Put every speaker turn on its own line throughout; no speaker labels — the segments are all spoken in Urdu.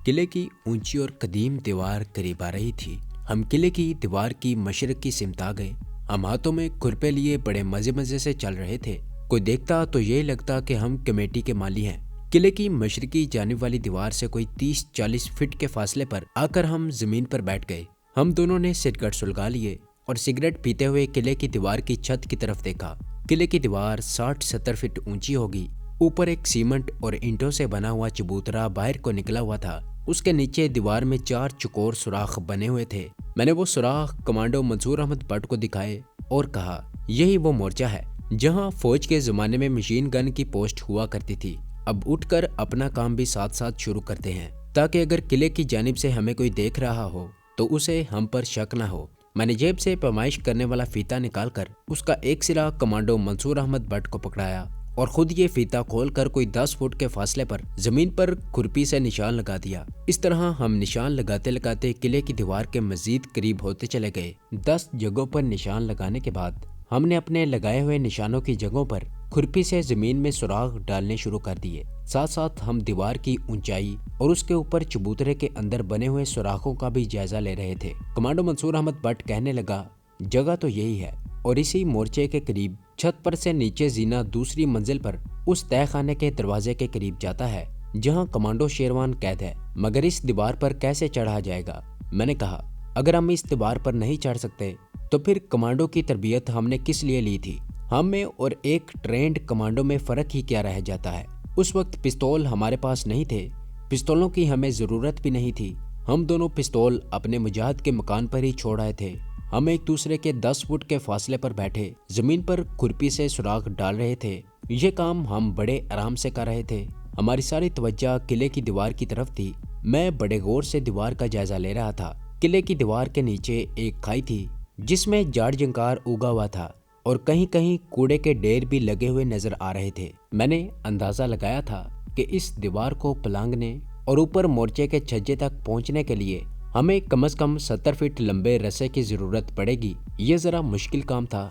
قلعے کی اونچی اور قدیم دیوار قریب آ رہی تھی۔ ہم قلعے کی دیوار کی مشرق کی سمت آ گئے۔ ہم ہاتھوں میں کھرپے لیے بڑے مزے سے چل رہے تھے۔ کوئی دیکھتا تو یہی لگتا کہ ہم کمیٹی کے مالی ہیں۔ قلعے کی مشرقی جانب والی دیوار سے کوئی 30-40 فٹ کے فاصلے پر آ کر ہم زمین پر بیٹھ گئے۔ ہم دونوں نے سگریٹ سلگا لیے اور سگریٹ پیتے ہوئے قلعے کی دیوار کی چھت کی طرف دیکھا۔ قلعے کی دیوار 60-70 فٹ اونچی ہوگی۔ اوپر ایک سیمنٹ اور اینٹوں سے بنا ہوا چبوترا باہر کو نکلا ہوا تھا۔ اس کے نیچے دیوار میں 4 چکور سوراخ بنے ہوئے تھے۔ میں نے وہ سوراخ کمانڈو منصور احمد بٹ کو دکھائے اور کہا، یہی وہ مورچہ ہے جہاں فوج کے زمانے میں مشین گن کی پوسٹ ہوا کرتی تھی۔ اب اٹھ کر اپنا کام بھی ساتھ ساتھ شروع کرتے ہیں تاکہ اگر قلعے کی جانب سے ہمیں کوئی دیکھ رہا ہو تو اسے ہم پر شک نہ ہو۔ میں نے جیب سے پیمائش کرنے والا فیتا نکال کر اس کا ایک سرا کمانڈو منصور احمد بٹ کو پکڑایا اور خود یہ فیتا کھول کر کوئی 10 فٹ کے فاصلے پر زمین پر کھرپی سے نشان لگا دیا۔ اس طرح ہم نشان لگاتے لگاتے قلعے کی دیوار کے مزید قریب ہوتے چلے گئے۔ 10 جگہوں پر نشان لگانے کے بعد ہم نے اپنے لگائے ہوئے نشانوں کی جگہوں پر کھرپی سے زمین میں سوراخ ڈالنے شروع کر دیے۔ ساتھ ساتھ ہم دیوار کی اونچائی اور اس کے اوپر چبوترے کے اندر بنے ہوئے سوراخوں کا بھی جائزہ لے رہے تھے۔ کمانڈو منصور احمد بٹ کہنے لگا، جگہ تو یہی ہے اور اسی مورچے کے قریب چھت پر سے نیچے زینہ دوسری منزل پر اس تہہ خانے کے دروازے کے قریب جاتا ہے جہاں کمانڈو شیروان قید ہے، مگر اس دیوار پر کیسے چڑھا جائے گا؟ میں نے کہا، اگر ہم اس دیوار پر نہیں چڑھ سکتے تو پھر کمانڈو کی تربیت ہم نے کس لیے لی تھی؟ ہم میں اور ایک ٹرینڈ کمانڈو میں فرق ہی کیا رہ جاتا ہے؟ اس وقت پستول ہمارے پاس نہیں تھے، پستولوں کی ہمیں ضرورت بھی نہیں تھی۔ ہم دونوں پستول اپنے مجاہد کے مکان پر ہی چھوڑ آئے تھے۔ ہم ایک دوسرے کے 10 فٹ کے فاصلے پر بیٹھے زمین پر کھرپی سے سوراخ ڈال رہے تھے۔ یہ کام ہم بڑے آرام سے کر رہے تھے۔ ہماری ساری توجہ قلعے کی دیوار کی طرف تھی۔ میں بڑے غور سے دیوار کا جائزہ لے رہا تھا۔ قلعے کی دیوار کے نیچے ایک کھائی تھی جس میں جاڑ جنکار اگا ہوا تھا اور کہیں کہیں کوڑے کے ڈھیر بھی لگے ہوئے نظر آ رہے تھے۔ میں نے اندازہ لگایا تھا کہ اس دیوار کو پلانگنے اور اوپر مورچے کے چھجے تک پہنچنے کے لیے ہمیں کم از کم 70 فٹ لمبے رسے کی ضرورت پڑے گی۔ یہ ذرا مشکل کام تھا۔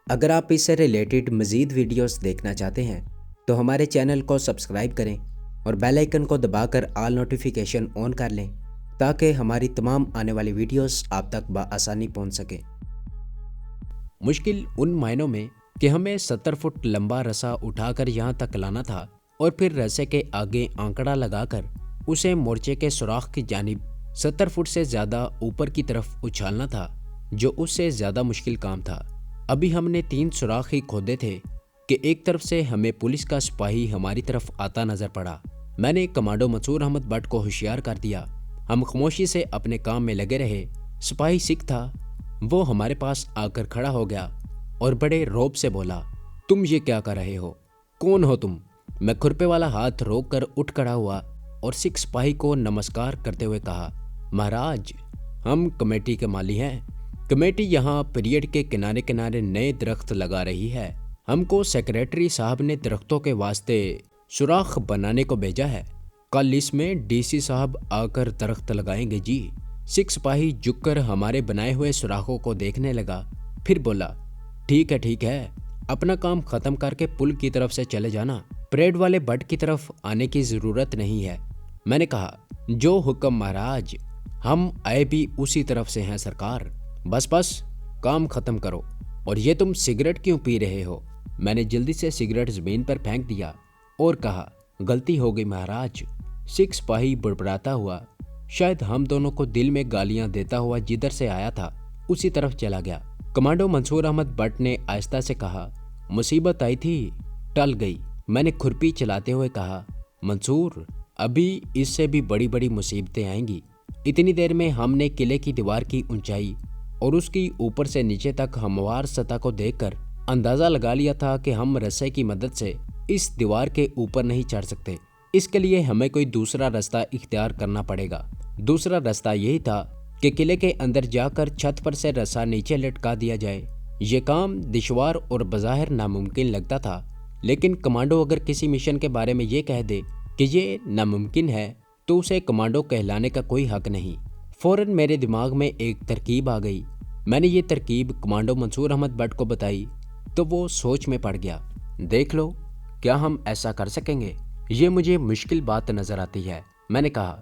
اگر آپ اس سے ریلیٹڈ مزید ویڈیوز دیکھنا چاہتے ہیں تو ہمارے چینل کو سبسکرائب کریں اور بیل آئیکن کو دبا کر آل نوٹیفیکیشن آن کر لیں تاکہ ہماری تمام آنے والی ویڈیوز آپ تک بآسانی پہنچ سکیں۔
مشکل ان معنوں میں کہ ہمیں 70 فٹ لمبا رسا اٹھا کر یہاں تک لانا تھا اور پھر رسے کے آگے آنکڑا لگا کر اسے مورچے کے سوراخ کی جانب 70 فٹ سے زیادہ اوپر کی طرف اچھالنا تھا، جو اس سے زیادہ مشکل کام تھا۔ ابھی ہم نے 3 سوراخ ہی کھودے تھے کہ ایک طرف سے ہمیں پولیس کا سپاہی ہماری طرف آتا نظر پڑا۔ میں نے کمانڈو منصور احمد بٹ کو ہوشیار کر دیا۔ ہم خاموشی سے اپنے کام میں لگے رہے۔ سپاہی سکھ تھا، وہ ہمارے پاس آ کر کھڑا ہو گیا اور بڑے روب سے بولا، تم یہ کیا کر رہے ہو؟ کون ہو تم؟ میں کھرپے والا ہاتھ روک کر اٹھ کھڑا ہوا اور سکھ سپاہی کو نمسکار کرتے ہوئے کہا، مہاراج، ہم کمیٹی کے مالی ہیں۔ کمیٹی یہاں پیریڈ کے کنارے کنارے نئے درخت لگا رہی ہے۔ ہم کو سیکریٹری صاحب نے درختوں کے واسطے سوراخ بنانے کو بھیجا ہے۔ کل اس میں ڈی سی صاحب آ کر درخت لگائیں گے جی۔ سکھ سپاہی جھک کر ہمارے بنائے ہوئے سوراخوں کو دیکھنے لگا، پھر بولا، ٹھیک ہے، اپنا کام ختم کر کے پل کی طرف سے چلے جانا، پریڈ والے بٹ کی طرف آنے کی ضرورت نہیں ہے۔ میں نے کہا، جو حکم مہاراج، ہم آئے بھی اسی طرف سے ہیں سرکار۔ بس کام ختم کرو۔ اور یہ تم سگریٹ کیوں پی رہے ہو؟ میں نے جلدی سے سگریٹ زمین پر پھینک دیا اور کہا، غلطی ہو گئی مہاراج۔ سکھ سپاہی بڑبڑاتا ہوا، شاید ہم دونوں کو دل میں گالیاں دیتا ہوا جدھر سے آیا تھا اسی طرف چلا گیا۔ کمانڈو منصور احمد بٹ نے آہستہ سے کہا، مصیبت آئی تھی، ٹل گئی۔ میں نے کھرپی چلاتے ہوئے کہا، منصور، ابھی اس سے بھی بڑی بڑی مصیبتیں آئیں گی۔ اتنی دیر میں ہم نے قلعے کی دیوار کی اونچائی اور اس کی اوپر سے نیچے تک ہموار سطح کو دیکھ کر اندازہ لگا لیا تھا کہ ہم رسے کی مدد سے اس دیوار کے اوپر نہیں چڑھ سکتے۔ اس کے لیے ہمیں کوئی دوسرا راستہ اختیار کرنا پڑے گا۔ دوسرا راستہ یہی تھا کہ قلعے کے اندر جا کر چھت پر سے رسا نیچے لٹکا دیا جائے۔ یہ کام دشوار اور بظاہر ناممکن لگتا تھا، لیکن کمانڈو اگر کسی مشن کے بارے میں یہ کہہ دے کہ یہ ناممکن ہے تو اسے کمانڈو کہلانے کا کوئی حق نہیں۔ فوراً میرے دماغ میں ایک ترکیب آ گئی۔ میں نے یہ ترکیب کمانڈو منصور احمد بٹ کو بتائی تو وہ سوچ میں پڑ گیا۔ دیکھ لو، کیا ہم ایسا کر سکیں گے؟ یہ مجھے مشکل بات نظر آتی ہے۔ میں نے کہا،